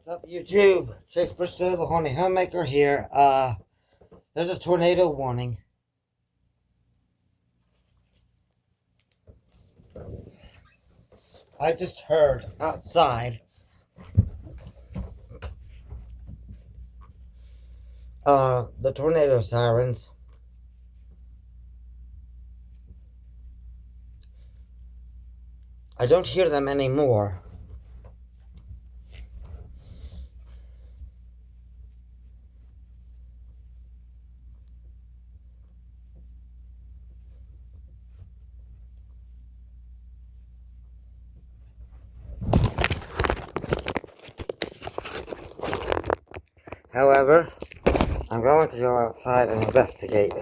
What's up, YouTube? Chase Bristow, the Horny Homemaker here. There's a tornado warning. I just heard outside the tornado sirens. I don't hear them anymore. However, I'm going to go outside and investigate.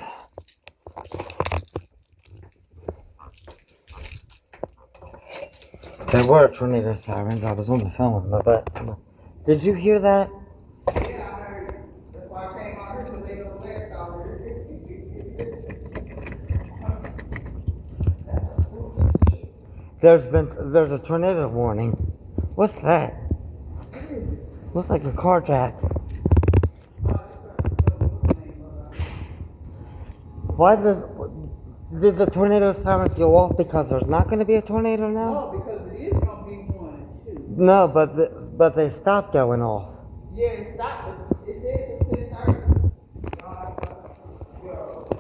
There were tornado sirens. I was on the phone with my butt. Did you hear that? Yeah, I heard. That's why I came out here because they know the last hour. There's a tornado warning. What's that? Looks like a car jack. Why did the tornado sirens go off because there's not going to be a tornado now? No, because it is going to be one. Shoot. No, but they stopped going off. Yeah, it stopped, but it said to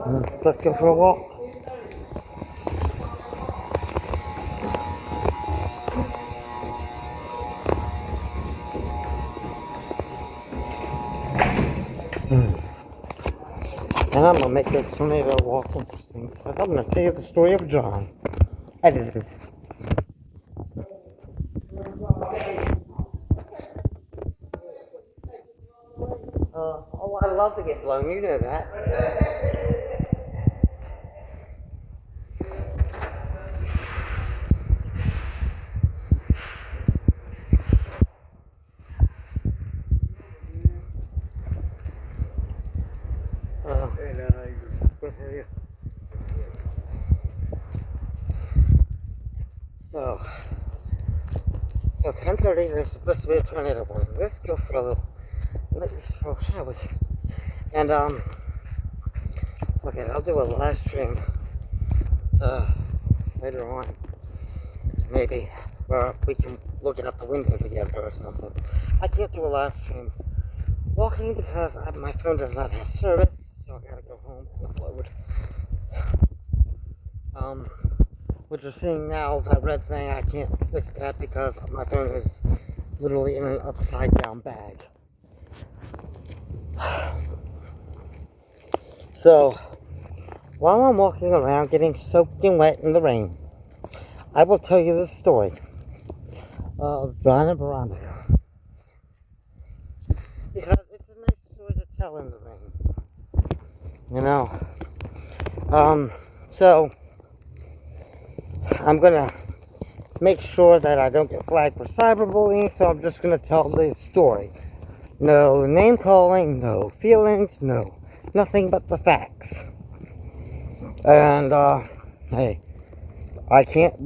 10:30. Let's go for a walk. And I'm gonna make this tornado walk interesting because I'm gonna tell you the story of John. Edited. Oh, I love to get blown. You know that. So 10:30, there's supposed to be a tornado warning. Let's go for a little, shall we? And, okay, I'll do a live stream, later on, maybe, where we can look out the window together or something. I can't do a live stream walking because my phone does not have service, so I gotta go home and upload. What you're seeing now, that red thing, I can't fix that because my phone is literally in an upside down bag. So, while I'm walking around getting soaking wet in the rain, I will tell you the story of John and Veronica. Because it's a nice story to tell in the rain. You know? So, I'm gonna make sure that I don't get flagged for cyberbullying, so I'm just gonna tell the story. No name calling, no feelings, nothing but the facts. And, hey, I can't,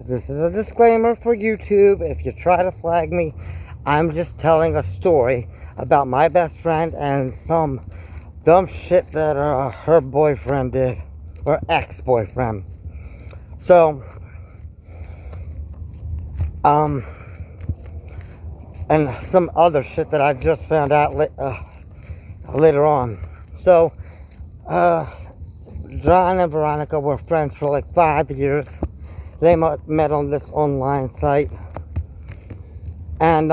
this is a disclaimer for YouTube. If you try to flag me, I'm just telling a story about my best friend and some dumb shit that her boyfriend did, or ex-boyfriend. So, and some other shit that I just found out later on. So, John and Veronica were friends for like 5 years. They met on this online site. And,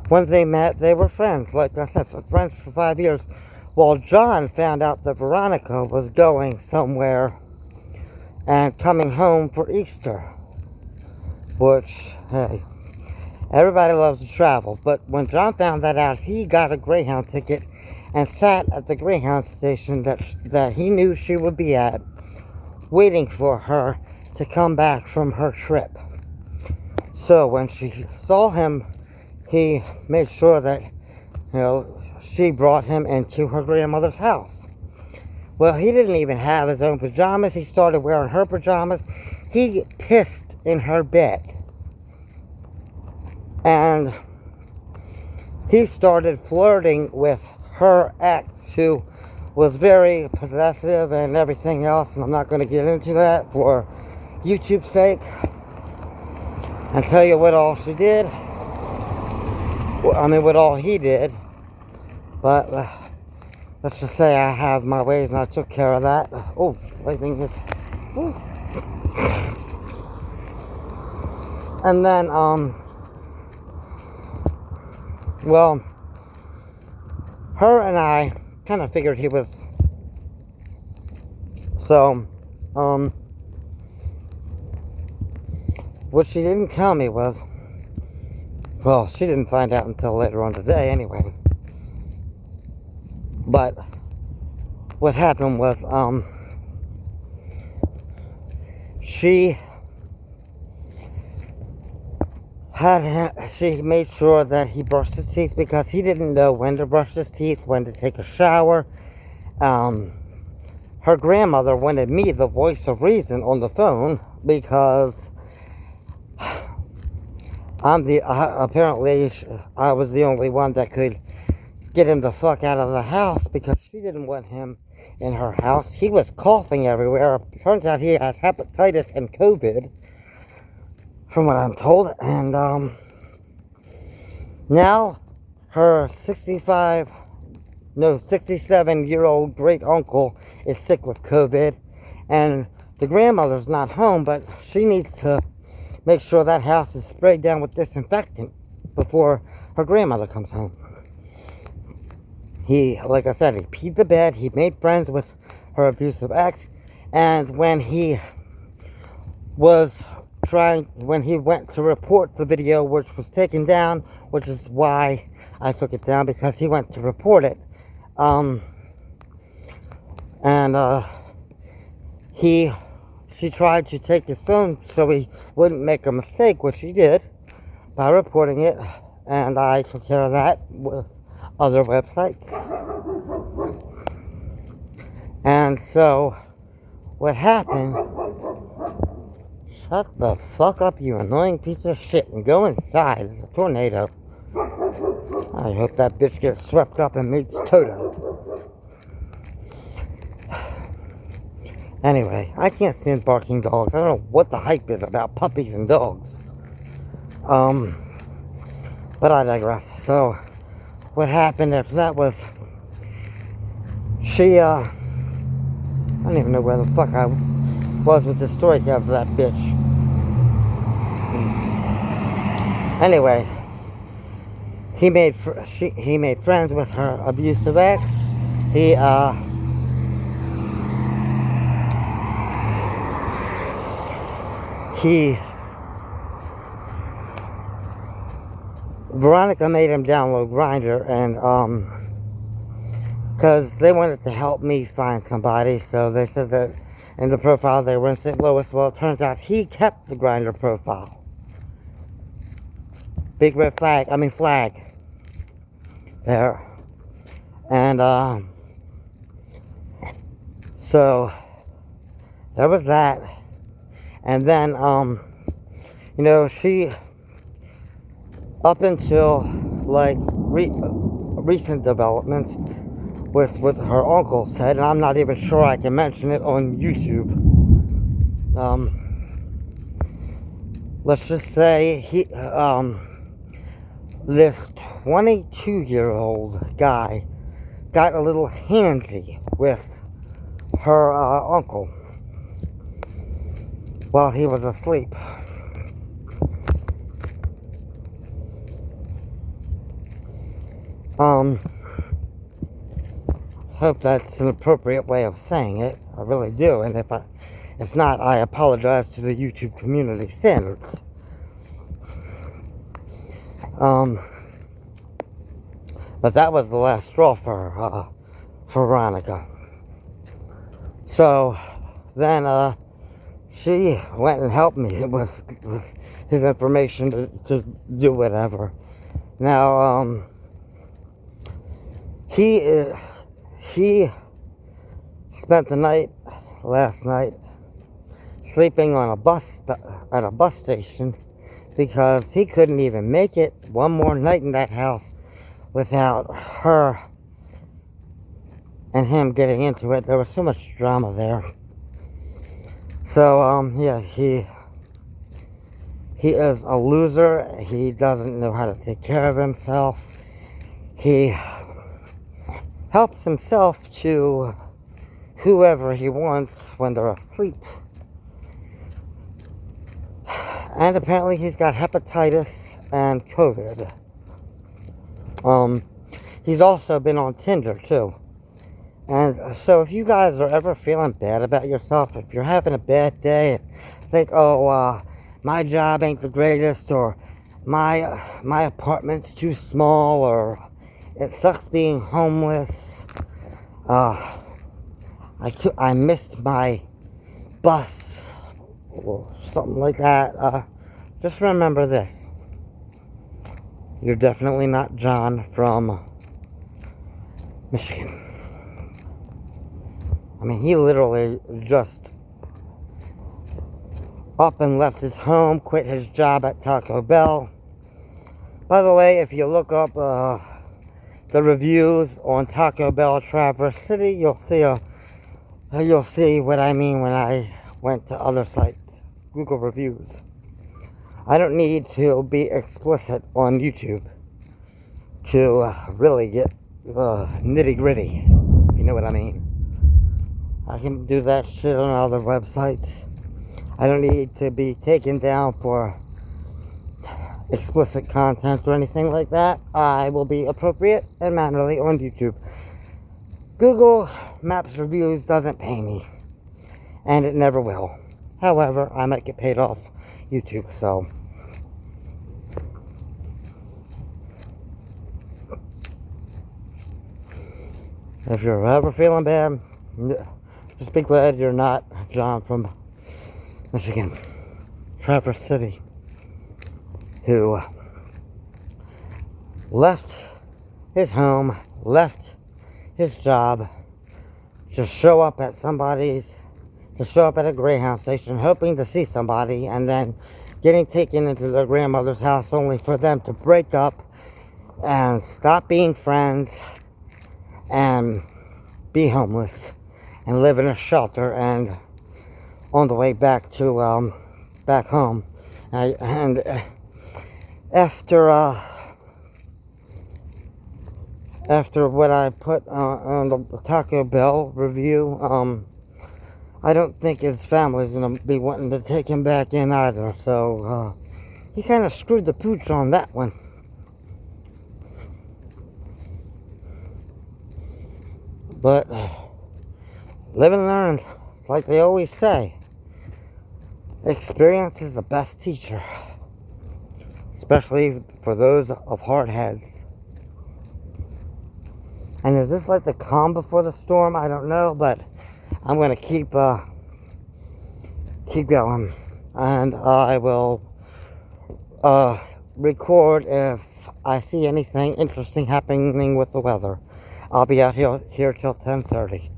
when they met, they were friends. Like I said, friends for 5 years. Well, John found out that Veronica was going somewhere and coming home for Easter. Which, hey, everybody loves to travel. But when John found that out, he got a Greyhound ticket and sat at the Greyhound station that he knew she would be at, waiting for her to come back from her trip. So when she saw him, he made sure that, she brought him into her grandmother's house. Well, he didn't even have his own pajamas. He started wearing her pajamas. He pissed in her bed. And he started flirting with her ex, who was very possessive and everything else, and I'm not going to get into that for YouTube's sake and tell you what all she did. I mean, what all he did. But let's just say I have my ways and I took care of that. Oh, lightning is. Ooh. And then, well, her and I kind of figured he was. So, what she didn't tell me was, well, she didn't find out until later on today anyway. But what happened was, she made sure that he brushed his teeth because he didn't know when to brush his teeth, when to take a shower. Her grandmother wanted me, the voice of reason, on the phone because apparently I was the only one that could get him the fuck out of the house because she didn't want him in her house. He was coughing everywhere. Turns out he has hepatitis and COVID, from what I'm told. And now her 67-year-old great uncle is sick with COVID, and the grandmother's not home, but she needs to make sure that house is sprayed down with disinfectant before her grandmother comes home. He, like I said, he peed the bed, he made friends with her abusive ex, and when he went to report the video, which was taken down, which is why I took it down, because he went to report it, she tried to take his phone so he wouldn't make a mistake, which he did by reporting it, and I took care of that with other websites. And so what happened, shut the fuck up, you annoying piece of shit, and go inside. There's a tornado. I hope that bitch gets swept up and meets Toto. Anyway, I can't stand barking dogs. I don't know what the hype is about puppies and dogs. But I digress. So, what happened after that was, I don't even know where the fuck I was with the story of that bitch. Anyway, he made friends with her abusive ex. Veronica made him download Grindr, and because they wanted to help me find somebody, so they said that in the profile they were in St. Louis. Well, it turns out he kept the Grindr profile. Big red flag there. And so there was that. And then she, up until like recent developments with what her uncle said, and I'm not even sure I can mention it on YouTube. Let's just say this 22-year-old guy got a little handsy with her uncle while he was asleep. Hope that's an appropriate way of saying it. I really do, and if not, I apologize to the YouTube community standards. But that was the last straw for Veronica. So then she went and helped me with his information to do whatever. Now he spent the night last night sleeping on at a bus station because he couldn't even make it one more night in that house without her and him getting into it. There was so much drama there. So, yeah, he is a loser. He doesn't know how to take care of himself. He helps himself to whoever he wants when they're asleep. And apparently he's got hepatitis and COVID. He's also been on Tinder too. And so if you guys are ever feeling bad about yourself, if you're having a bad day and think, oh, my job ain't the greatest, or my apartment's too small, or it sucks being homeless, I missed my bus, or something like that, just remember this. You're definitely not John from Michigan. I mean, he literally just up and left his home, quit his job at Taco Bell. By the way, if you look up the reviews on Taco Bell Traverse City, you'll see what I mean when I went to other sites, Google reviews. I don't need to be explicit on YouTube to really get nitty gritty, if you know what I mean. I can do that shit on other websites. I don't need to be taken down for explicit content or anything like that. I will be appropriate and mannerly on YouTube. Google Maps reviews doesn't pay me, and it never will. However, I might get paid off YouTube, so if you're ever feeling bad, just be glad you're not John from Michigan, Traverse City, who left his home, left his job to show up at a Greyhound station, hoping to see somebody, and then getting taken into their grandmother's house only for them to break up and stop being friends and be homeless and live in a shelter, and on the way back to back home, and after what I put on the Taco Bell review, I don't think his family's gonna be wanting to take him back in either. So he kind of screwed the pooch on that one. But live and learn, like they always say. Experience is the best teacher, especially for those of hard heads. And is this like the calm before the storm? I don't know, but I'm gonna keep going, and I will record if I see anything interesting happening with the weather. I'll be out here till 10:30.